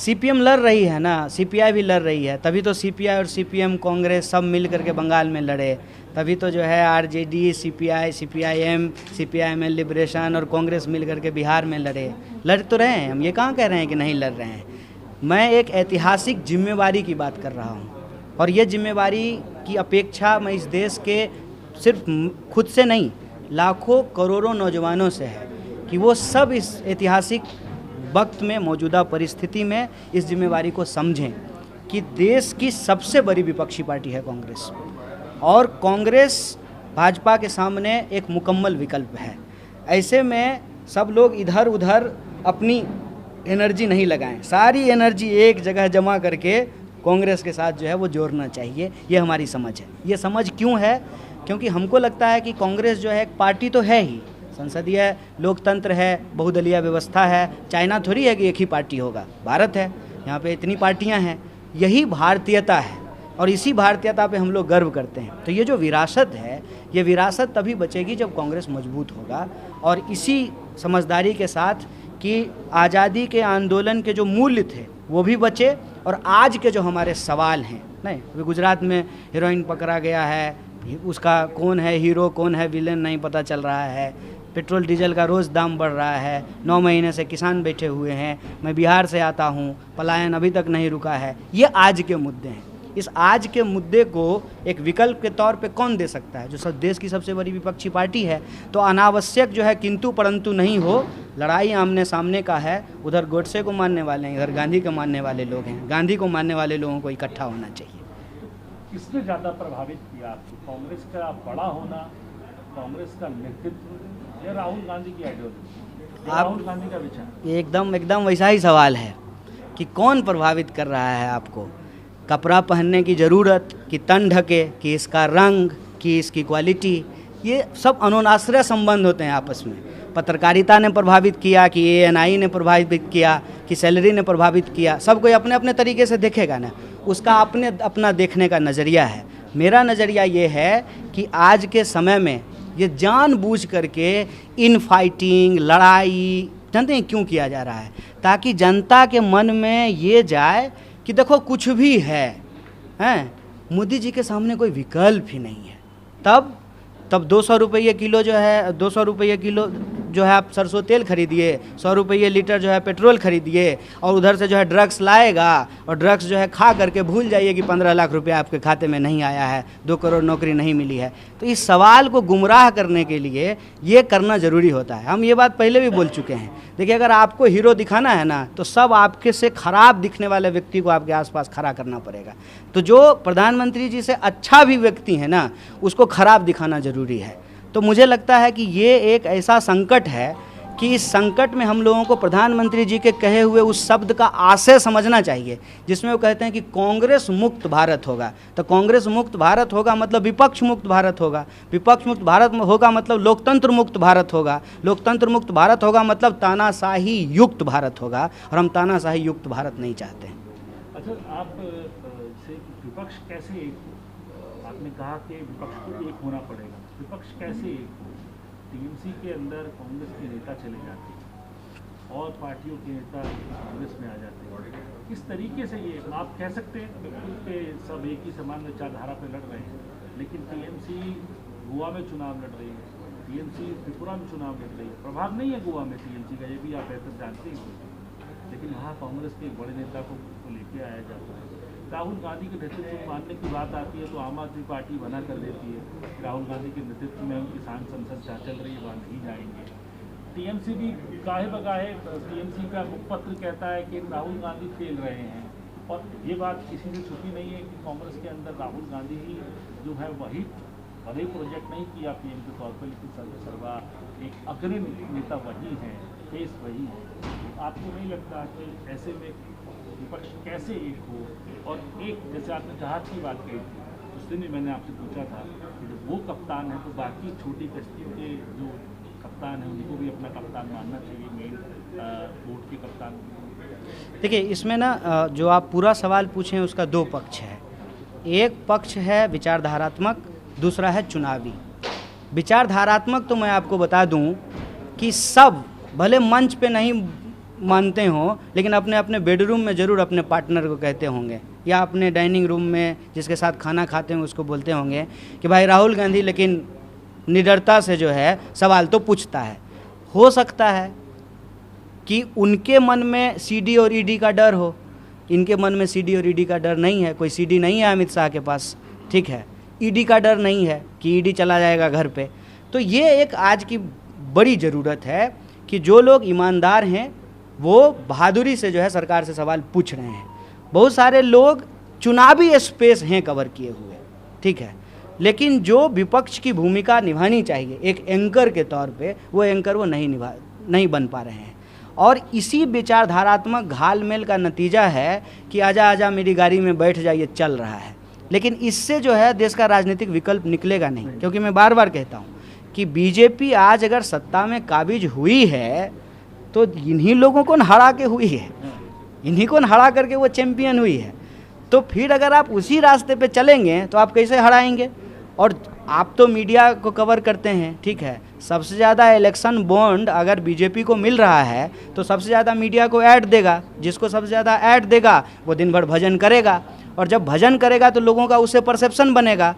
CPM लड़ रही है ना, सीपीआई भी लड़ रही है, तभी तो सीपीआई और सीपीएम कांग्रेस सब मिल करके बंगाल में लड़े, तभी तो जो है RJD, CPI, CPIM, CPIML liberation और कांग्रेस मिल करके बिहार में लड़ तो रहे हैं। हम ये कहाँ कह रहे हैं कि नहीं लड़ रहे हैं। मैं एक ऐतिहासिक जिम्मेवारी की बात कर रहा हूँ और ये जिम्मेवारी की अपेक्षा मैं इस देश के सिर्फ खुद से नहीं, लाखों करोड़ों नौजवानों से है कि वो सब इस ऐतिहासिक वक्त में, मौजूदा परिस्थिति में इस जिम्मेवारी को समझें कि देश की सबसे बड़ी विपक्षी पार्टी है कांग्रेस और कांग्रेस भाजपा के सामने एक मुकम्मल विकल्प है। ऐसे में सब लोग इधर उधर अपनी एनर्जी नहीं लगाएं, सारी एनर्जी एक जगह जमा करके कांग्रेस के साथ जो है वो जोड़ना चाहिए। ये हमारी समझ है। ये समझ क्यों है? क्योंकि हमको लगता है कि कांग्रेस जो है एक पार्टी तो है ही, संसदीय लोकतंत्र है, बहुदलीय व्यवस्था है। चाइना थोड़ी है कि एक ही पार्टी होगा, भारत है, यहाँ पे इतनी पार्टियाँ हैं। यही भारतीयता है और इसी भारतीयता पे हम लोग गर्व करते हैं। तो ये जो विरासत है, ये विरासत तभी बचेगी जब कांग्रेस मजबूत होगा और इसी समझदारी के साथ कि आज़ादी के आंदोलन के जो मूल्य थे वो भी बचे और आज के जो हमारे सवाल हैं, नहीं अभी गुजरात में हीरोइन पकड़ा गया है, उसका कौन है हीरो कौन है विलेन नहीं पता चल रहा है, पेट्रोल डीजल का रोज़ दाम बढ़ रहा है, 9 महीने से किसान बैठे हुए हैं, मैं बिहार से आता हूँ, पलायन अभी तक नहीं रुका है। ये आज के मुद्दे हैं। इस आज के मुद्दे को एक विकल्प के तौर पे कौन दे सकता है? जो सब देश की सबसे बड़ी विपक्षी पार्टी है। तो अनावश्यक जो है किंतु परंतु नहीं हो, लड़ाई आमने सामने का है। उधर गोडसे को मानने वाले हैं, इधर गांधी को मानने वाले लोग हैं, गांधी को मानने वाले लोगों को इकट्ठा होना चाहिए। किसने ज़्यादा प्रभावित किया आपको, कांग्रेस का बड़ा होना, कांग्रेस का नेतृत्व या राहुल गांधी की आइडियोलॉजी, राहुल गांधी का विचार? एकदम वैसा ही सवाल है कि कौन प्रभावित कर रहा है आपको। कपड़ा पहनने की ज़रूरत, कि तन ढके, कि इसका रंग, कि इसकी क्वालिटी, ये सब अनुनाश्रय संबंध होते हैं आपस में। पत्रकारिता ने प्रभावित किया, कि एएनआई ने प्रभावित किया, कि सैलरी ने प्रभावित किया। सब कोई अपने अपने तरीके से देखेगा ना, उसका अपना देखने का नज़रिया है। मेरा नज़रिया ये है कि आज के समय में ये जानबूझ करके इन फाइटिंग, लड़ाई जानते हैं क्यों किया जा रहा है? ताकि जनता के मन में ये जाए कि देखो कुछ भी है, मोदी जी के सामने कोई विकल्प ही नहीं है। तब 200 रुपये किलो जो है, 200 रुपये किलो जो है आप सरसों तेल खरीदिए, 100 रुपये लीटर जो है पेट्रोल खरीदिए और उधर से जो है ड्रग्स लाएगा और ड्रग्स जो है खा करके भूल जाइए कि 15 लाख रुपया आपके खाते में नहीं आया है, 2 करोड़ नौकरी नहीं मिली है। तो इस सवाल को गुमराह करने के लिए ये करना ज़रूरी होता है। हम ये बात पहले भी बोल चुके हैं। देखिए, अगर आपको हीरो दिखाना है ना, तो सब आपके से ख़राब दिखने वाले व्यक्ति को आपके आसपास खड़ा करना पड़ेगा। तो जो प्रधानमंत्री जी से अच्छा भी व्यक्ति है ना, उसको खराब दिखाना ज़रूरी है। तो मुझे लगता है कि ये एक ऐसा संकट है कि इस संकट में हम लोगों को प्रधानमंत्री जी के कहे हुए उस शब्द का आशय समझना चाहिए, जिसमें वो कहते हैं कि कांग्रेस मुक्त भारत होगा। तो कांग्रेस मुक्त भारत होगा मतलब विपक्ष मुक्त भारत होगा, विपक्ष मुक्त भारत होगा मतलब लोकतंत्र मुक्त भारत होगा, लोकतंत्र मुक्त भारत होगा मतलब तानाशाही युक्त भारत होगा, और हम तानाशाही युक्त भारत नहीं चाहते हैं। अच्छा, आप से विपक्ष कैसे एक हो? आपने कहा कि विपक्ष को एक होना पड़ेगा, विपक्ष कैसे एक हो? टीएमसी के अंदर कांग्रेस के नेता चले जाते हैं और पार्टियों के नेता कांग्रेस में आ जाते हैं। किस तरीके से ये आप कह सकते हैं बिल्कुल के सब एक ही समान विचारधारा पे लड़ रहे हैं, लेकिन टीएमसी गोवा में चुनाव लड़ रही है, टीएमसी त्रिपुरा में चुनाव लड़ रही है। प्रभाव नहीं है गोवा में टीएमसी का, ये भी आप बेहतर जानते हैं, लेकिन वहाँ कांग्रेस के एक बड़े नेता को लेके आया जाता है। राहुल गांधी के नेतृत्व मानने की बात आती है तो आम आदमी पार्टी बना कर देती है। राहुल गांधी के नेतृत्व में हम किसान संसद जहाँ चल रही है वहाँ नहीं जाएंगे। टीएमसी भी गाहे बगाहे टीएमसी का मुखपत्र कहता है कि राहुल गांधी फेल रहे हैं, और ये बात किसी से छुपी नहीं है कि कांग्रेस के अंदर राहुल गांधी ही जो है वही भले प्रोजेक्ट नहीं किया पीएम के तौर पर, लेकिन सर्वा एक अग्रणी नेता वही हैं, फेस वही है। आपको नहीं लगता कि ऐसे में विपक्ष कैसे एक हो? और एक जैसे आपने जहाज की बात कही थी, उस दिन भी मैंने आपसे पूछा था कि जब वो कप्तान है तो बाकी छोटी कश्तियों के जो कप्तान हैं उनको भी अपना कप्तान मानना चाहिए, मेन बोट के कप्तान। देखिए, इसमें ना जो आप पूरा सवाल पूछें उसका 2 पक्ष है। एक पक्ष है विचारधारात्मक, दूसरा है चुनावी। विचारधारात्मक तो मैं आपको बता दूं कि सब भले मंच पे नहीं मानते हों, लेकिन अपने अपने बेडरूम में ज़रूर अपने पार्टनर को कहते होंगे, या अपने डाइनिंग रूम में जिसके साथ खाना खाते हैं उसको बोलते होंगे कि भाई राहुल गांधी लेकिन निडरता से जो है सवाल तो पूछता है। हो सकता है कि उनके मन में सीडी और ईडी का डर हो, इनके मन में सीडी और ईडी का डर नहीं है। कोई सीडी नहीं है अमित शाह के पास, ठीक है, ईडी का डर नहीं है कि ईडी चला जाएगा घर पे। तो ये एक आज की बड़ी ज़रूरत है कि जो लोग ईमानदार हैं वो बहादुरी से जो है सरकार से सवाल पूछ रहे हैं। बहुत सारे लोग चुनावी स्पेस हैं कवर किए हुए, ठीक है, लेकिन जो विपक्ष की भूमिका निभानी चाहिए एक एंकर के तौर पे, वो एंकर वो नहीं बन पा रहे हैं। और इसी विचारधारात्मक घालमेल का नतीजा है कि आजा आजा मेरी गाड़ी में बैठ जाइए चल रहा है। लेकिन इससे जो है देश का राजनीतिक विकल्प निकलेगा नहीं, क्योंकि मैं बार बार कहता हूँ कि बीजेपी आज अगर सत्ता में काबिज हुई है तो इन्हीं लोगों को हरा के हुई है, इन्हीं को हरा करके वो चैंपियन हुई है। तो फिर अगर आप उसी रास्ते पे चलेंगे तो आप कैसे हराएंगे? और आप तो मीडिया को कवर करते हैं, ठीक है, सबसे ज़्यादा इलेक्शन बॉन्ड अगर बीजेपी को मिल रहा है तो सबसे ज़्यादा मीडिया को ऐड देगा। जिसको सबसे ज़्यादा ऐड देगा वो दिन भर भजन करेगा, और जब भजन करेगा तो लोगों का उससे परसेप्शन बनेगा।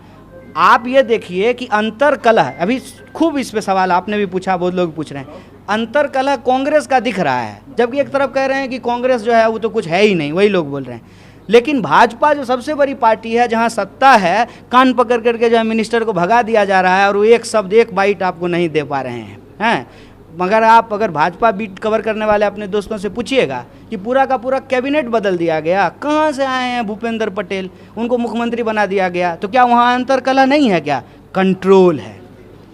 आप ये देखिए कि अंतरकलह, अभी खूब इस पे सवाल आपने भी पूछा, बहुत लोग पूछ रहे हैं, अंतरकलह कांग्रेस का दिख रहा है, जबकि एक तरफ कह रहे हैं कि कांग्रेस जो है वो तो कुछ है ही नहीं, वही लोग बोल रहे हैं। लेकिन भाजपा जो सबसे बड़ी पार्टी है, जहां सत्ता है, कान पकड़ करके जो है मिनिस्टर को भगा दिया जा रहा है और वो एक शब्द एक बाइट आपको नहीं दे पा रहे हैं। मगर आप अगर भाजपा बीट कवर करने वाले अपने दोस्तों से पूछिएगा कि पूरा का पूरा कैबिनेट बदल दिया गया, कहाँ से आए हैं भूपेंद्र पटेल, उनको मुख्यमंत्री बना दिया गया, तो क्या वहाँ अंतरकलह नहीं है? क्या कंट्रोल है,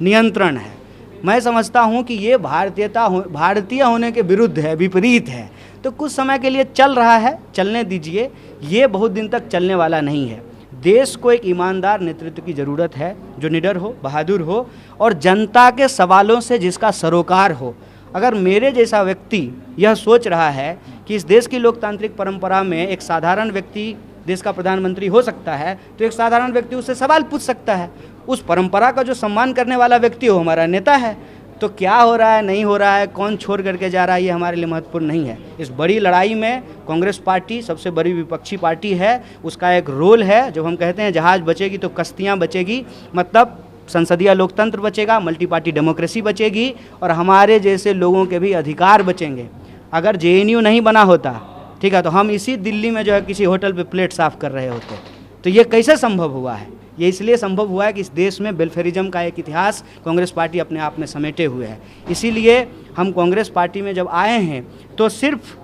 नियंत्रण है? मैं समझता हूँ कि ये भारतीय होने के विरुद्ध है, विपरीत है। तो कुछ समय के लिए चल रहा है, चलने दीजिए, ये बहुत दिन तक चलने वाला नहीं है। देश को एक ईमानदार नेतृत्व की ज़रूरत है जो निडर हो, बहादुर हो और जनता के सवालों से जिसका सरोकार हो। अगर मेरे जैसा व्यक्ति यह सोच रहा है कि इस देश की लोकतांत्रिक परंपरा में एक साधारण व्यक्ति देश का प्रधानमंत्री हो सकता है, तो एक साधारण व्यक्ति उससे सवाल पूछ सकता है। उस परंपरा का जो सम्मान करने वाला व्यक्ति हो हमारा नेता है। तो क्या हो रहा है, नहीं हो रहा है, कौन छोड़ करके जा रहा है, ये हमारे लिए महत्वपूर्ण नहीं है। इस बड़ी लड़ाई में कांग्रेस पार्टी सबसे बड़ी विपक्षी पार्टी है, उसका एक रोल है। जब हम कहते हैं जहाज़ बचेगी तो कश्तियाँ बचेगी, मतलब संसदीय लोकतंत्र बचेगा, मल्टी पार्टी डेमोक्रेसी बचेगी और हमारे जैसे लोगों के भी अधिकार बचेंगे। अगर जेएनयू नहीं बना होता, ठीक है, तो हम इसी दिल्ली में जो है किसी होटल पे प्लेट साफ़ कर रहे होते। तो ये कैसे संभव हुआ है? ये इसलिए संभव हुआ है कि इस देश में वेलफेयरिज्म का एक इतिहास कांग्रेस पार्टी अपने आप में समेटे हुए है। इसीलिए हम कांग्रेस पार्टी में जब आए हैं तो सिर्फ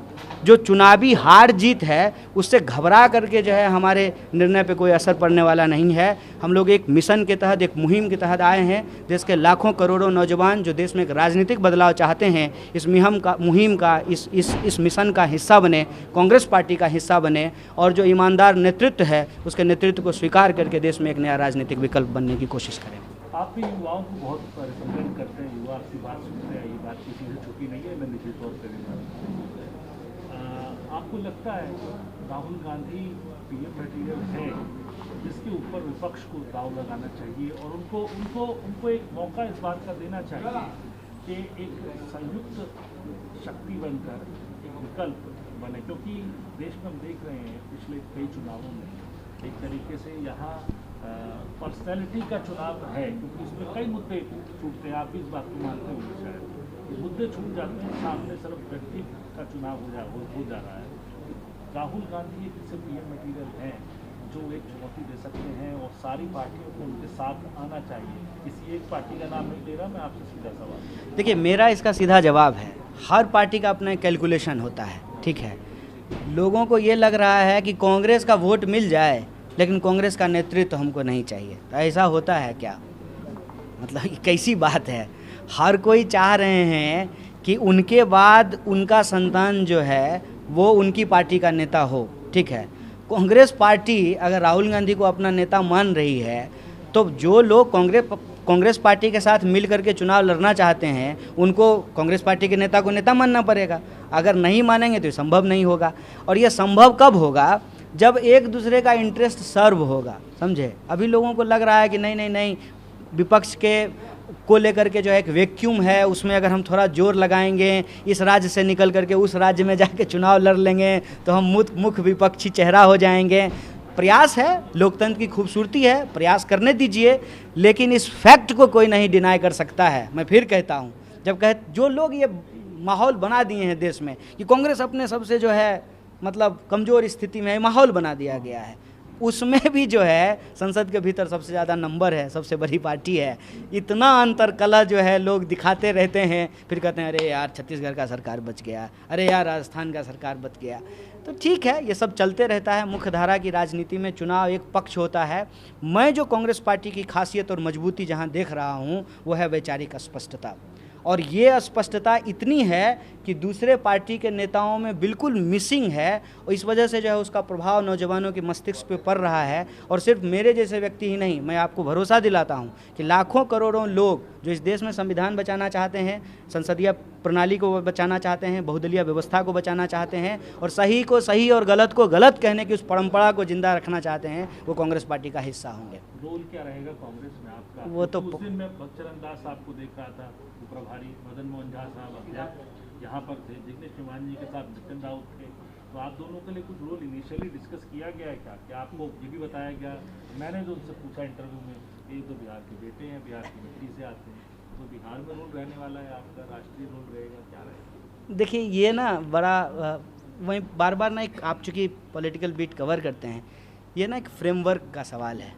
जो चुनावी हार जीत है उससे घबरा करके जो है हमारे निर्णय पे कोई असर पड़ने वाला नहीं है। हम लोग एक मिशन के तहत, एक मुहिम के तहत आए हैं। देश के लाखों करोड़ों नौजवान जो देश में एक राजनीतिक बदलाव चाहते हैं, इस मुहिम का इस मिशन का हिस्सा बने, कांग्रेस पार्टी का हिस्सा बने और जो ईमानदार नेतृत्व है उसके नेतृत्व को स्वीकार करके देश में एक नया राजनीतिक विकल्प बनने की कोशिश करें। आप भी युवाओं को बहुत रिप्रेजेंट करते हैं, युवा आपकी बात सुनते हैं, ये बात किसी से छुपी नहीं है, मैं निश्चित तौर पर आपको लगता है राहुल गांधी पीएम मटेरियल है जिसके ऊपर विपक्ष को दाव लगाना चाहिए और उनको एक मौका इस बात का देना चाहिए कि एक संयुक्त शक्ति बनकर एक विकल्प बने? क्योंकि देश में हम देख रहे हैं पिछले कई चुनावों में एक तरीके से यहाँ पर्सनैलिटी का चुनाव है, क्योंकि इसमें कई मुद्दे छूटते हैं। आप भी इस बात को मानते होंगे, शायद मुद्दे छूट जाते हैं, सामने सिर्फ व्यक्ति का चुनाव हो जा रहा है। राहुल गांधी एक ऐसे पीएम मटेरियल हैं जो एक चुनौती दे सकते हैं और सारी पार्टियों को उनके साथ आना चाहिए। किसी एक पार्टी का नाम नहीं ले रहा मैं, आपसे सीधा सवाल। देखिए, मेरा इसका सीधा जवाब है, हर पार्टी का अपना कैलकुलेशन होता है, ठीक है। लोगों को ये लग रहा है कि कांग्रेस का वोट मिल जाए लेकिन कांग्रेस का नेतृत्व हमको नहीं चाहिए। तो ऐसा होता है क्या? मतलब ये कैसी बात है? हर कोई चाह रहे हैं कि उनके बाद उनका संतान जो है वो उनकी पार्टी का नेता हो, ठीक है। कांग्रेस पार्टी अगर राहुल गांधी को अपना नेता मान रही है तो जो लोग कांग्रेस पार्टी के साथ मिल करके चुनाव लड़ना चाहते हैं उनको कांग्रेस पार्टी के नेता को नेता मानना पड़ेगा। अगर नहीं मानेंगे तो ये संभव नहीं होगा। और ये संभव कब होगा? जब एक दूसरे का इंटरेस्ट सर्व होगा, समझे। अभी लोगों को लग रहा है कि नहीं, विपक्ष के को लेकर के जो है एक वैक्यूम है, उसमें अगर हम थोड़ा जोर लगाएंगे, इस राज्य से निकल करके उस राज्य में जाके चुनाव लड़ लेंगे तो हम मुख्य विपक्षी चेहरा हो जाएंगे। प्रयास है, लोकतंत्र की खूबसूरती है, प्रयास करने दीजिए, लेकिन इस फैक्ट को कोई नहीं डिनाई कर सकता है। मैं फिर कहता हूँ, जो लोग ये माहौल बना दिए हैं देश में कि कांग्रेस अपने सबसे जो है मतलब कमज़ोर स्थिति में माहौल बना दिया गया है, उसमें भी जो है संसद के भीतर सबसे ज़्यादा नंबर है, सबसे बड़ी पार्टी है। इतना अंतर कला जो है लोग दिखाते रहते हैं, फिर कहते हैं अरे यार छत्तीसगढ़ का सरकार बच गया, अरे यार राजस्थान का सरकार बच गया। तो ठीक है, ये सब चलते रहता है। मुख्य धारा की राजनीति में चुनाव एक पक्ष होता है। मैं जो कांग्रेस पार्टी की खासियत और मजबूती जहाँ देख रहा हूँ वो है वैचारिक स्पष्टता, और ये स्पष्टता इतनी है कि दूसरे पार्टी के नेताओं में बिल्कुल मिसिंग है, और इस वजह से जो है उसका प्रभाव नौजवानों के मस्तिष्क पे पड़ रहा है। और सिर्फ मेरे जैसे व्यक्ति ही नहीं, मैं आपको भरोसा दिलाता हूँ कि लाखों करोड़ों लोग जो इस देश में संविधान बचाना चाहते हैं, संसदीय प्रणाली को बचाना चाहते हैं, बहुदलीय व्यवस्था को बचाना चाहते हैं, और सही को सही और गलत को गलत कहने की उस परंपरा को जिंदा रखना चाहते हैं, वो कांग्रेस पार्टी का हिस्सा होंगे। रोल क्या रहेगा कांग्रेस में आपका? वो तो उस दिन मैं भक्तचरण दास साहब को देख रहा था, प्रभारी मदन मोहन झा साहब अध्यक्ष यहाँ पर थे, जिग्नेश चौहान जी के साथ नितिन राउत थे, तो आप दोनों के लिए कुछ रोल इनिशियली डिस्कस किया गया है क्या आपको ये भी बताया गया? मैंने जो उनसे पूछा इंटरव्यू में, ये तो बिहार के बेटे हैं, बिहार की मिट्टी से आते हैं, तो बिहार में रोल रहने वाला है आपका, राष्ट्रीय रोल रहेगा, क्या रहेगा? देखिए ये ना बड़ा वहीं बार बार ना एक, आप चूँकि पॉलिटिकल बीट कवर करते हैं, ये ना एक फ्रेमवर्क का सवाल है।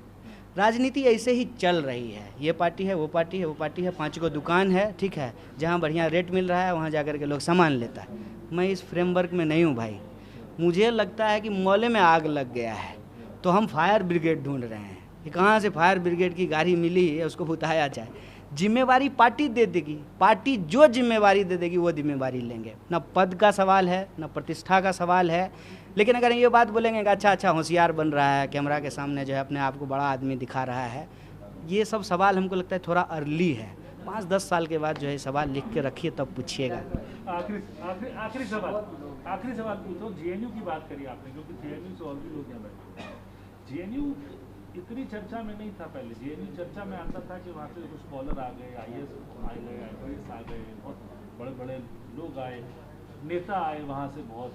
राजनीति ऐसे ही चल रही है, ये पार्टी है, वो पार्टी है, वो पार्टी है, 5 को दुकान है, ठीक है, जहाँ बढ़िया रेट मिल रहा है वहाँ जाकर के लोग सामान लेता है। मैं इस फ्रेमवर्क में नहीं हूँ भाई। मुझे लगता है कि मोहल्ले में आग लग गया है तो हम फायर ब्रिगेड ढूंढ रहे हैं कि कहाँ से फायर ब्रिगेड की गाड़ी मिली है, उसको बुताया जाए। जिम्मेवारी पार्टी दे देगी, पार्टी जो जिम्मेवारी दे देगी वो जिम्मेवारी लेंगे। ना पद का सवाल है, ना प्रतिष्ठा का सवाल है। लेकिन अगर ये बात बोलेंगे कि अच्छा होशियार बन रहा है, कैमरा के सामने जो है अपने आप को बड़ा आदमी दिखा रहा है, ये सब सवाल हमको लगता है थोड़ा अर्ली है। 5-10 साल के बाद जो है सवाल लिख के रखिए, तब पूछिएगा। आखिरी सवाल पूछो। जेएनयू की बात करी आपने, क्योंकि जेएनयू से और भी लोग यहाँ बैठे। जेएनयू इतनी चर्चा में नहीं था पहले। जेएनयू चर्चा में आता था कि वहाँ से कुछ स्कॉलर आ गए, आईएएस आ गए, आईपीएस आ गए, और बड़े बड़े लोग आए, नेता आए वहाँ से बहुत।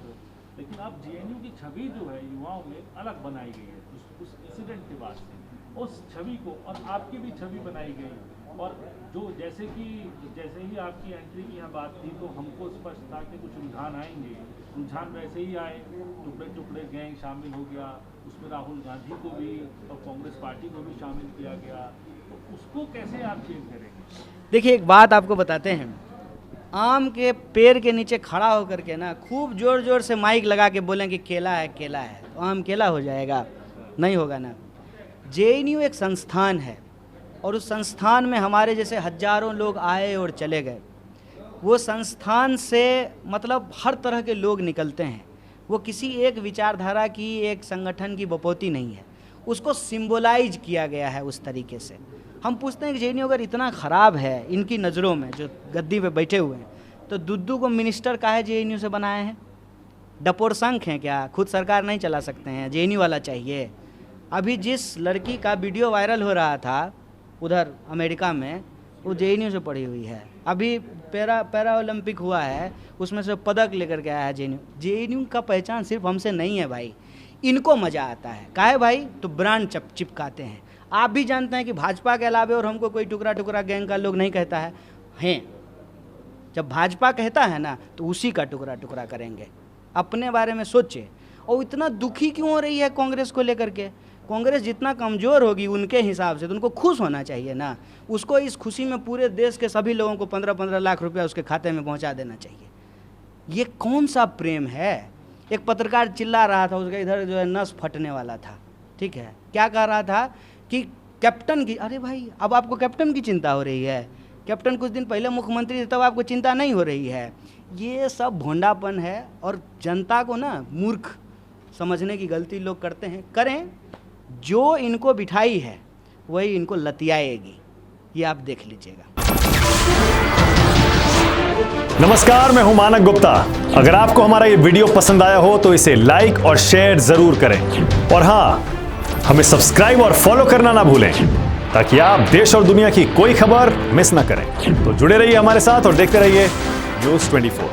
लेकिन अब जेएनयू की छवि जो है युवाओं में अलग बनाई गई है उस इंसिडेंट के बाद से। उस छवि को, और आपकी भी छवि बनाई गई, और जो जैसे ही आपकी एंट्री की यहाँ बात थी तो हमको स्पष्ट था कि कुछ रुझान आएंगे। रुझान वैसे ही आए, टुकड़े गैंग शामिल हो गया, उसमें राहुल गांधी को भी और कांग्रेस पार्टी को भी शामिल किया गया। तो उसको कैसे आप चेंज करेंगे? देखिए एक बात आपको बताते हैं, आम के पेड़ के नीचे खड़ा होकर के ना खूब जोर से माइक लगा के बोलें कि केला है केला है, तो आम केला हो जाएगा? नहीं होगा ना। जेएनयू एक संस्थान है, और उस संस्थान में हमारे जैसे हजारों लोग आए और चले गए। वो संस्थान से मतलब हर तरह के लोग निकलते हैं। वो किसी एक विचारधारा की, एक संगठन की बपौती नहीं है, उसको सिंबलाइज किया गया है उस तरीके से। हम पूछते हैं कि जेएनयू अगर इतना ख़राब है इनकी नज़रों में, जो गद्दी पे बैठे हुए हैं, तो दुद्दू को मिनिस्टर काहे जेएनयू से बनाए हैं? डपोर संख हैं क्या? खुद सरकार नहीं चला सकते हैं? जेएनयू वाला चाहिए? अभी जिस लड़की का वीडियो वायरल हो रहा था उधर अमेरिका में, वो जेएनयू से पढ़ी हुई है। अभी पैरा ओलंपिक हुआ है, उसमें से पदक लेकर के आया है जेएनयू। जेएनयू का पहचान सिर्फ हमसे नहीं है भाई, इनको मज़ा आता है। काहे भाई? तो ब्रांड चिपकाते हैं। आप भी जानते हैं कि भाजपा के अलावे और हमको कोई टुकड़ा गैंग का लोग नहीं कहता है। जब भाजपा कहता है ना तो उसी का टुकड़ा करेंगे। अपने बारे में सोचे। और इतना दुखी क्यों हो रही है कांग्रेस को लेकर के? कांग्रेस जितना कमज़ोर होगी उनके हिसाब से तो उनको खुश होना चाहिए ना। उसको इस खुशी में पूरे देश के सभी लोगों को 15-15 लाख रुपया उसके खाते में पहुंचा देना चाहिए। ये कौन सा प्रेम है? एक पत्रकार चिल्ला रहा था, उसका इधर जो है नस फटने वाला था, ठीक है। क्या कह रहा था कि कैप्टन की, अरे भाई अब आपको कैप्टन की चिंता हो रही है? कैप्टन कुछ दिन पहले मुख्यमंत्री थे, तब आपको चिंता नहीं हो रही है? ये सब भोंडापन है, और जनता को ना मूर्ख समझने की गलती लोग करते हैं। करें, जो इनको बिठाई है वही इनको लतियाएगी, ये आप देख लीजिएगा। नमस्कार, मैं हूं मानक गुप्ता। अगर आपको हमारा ये वीडियो पसंद आया हो तो इसे लाइक और शेयर जरूर करें, और हां, हमें सब्सक्राइब और फॉलो करना ना भूलें। ताकि आप देश और दुनिया की कोई खबर मिस ना करें। तो जुड़े रहिए हमारे साथ और देखते रहिए News 24।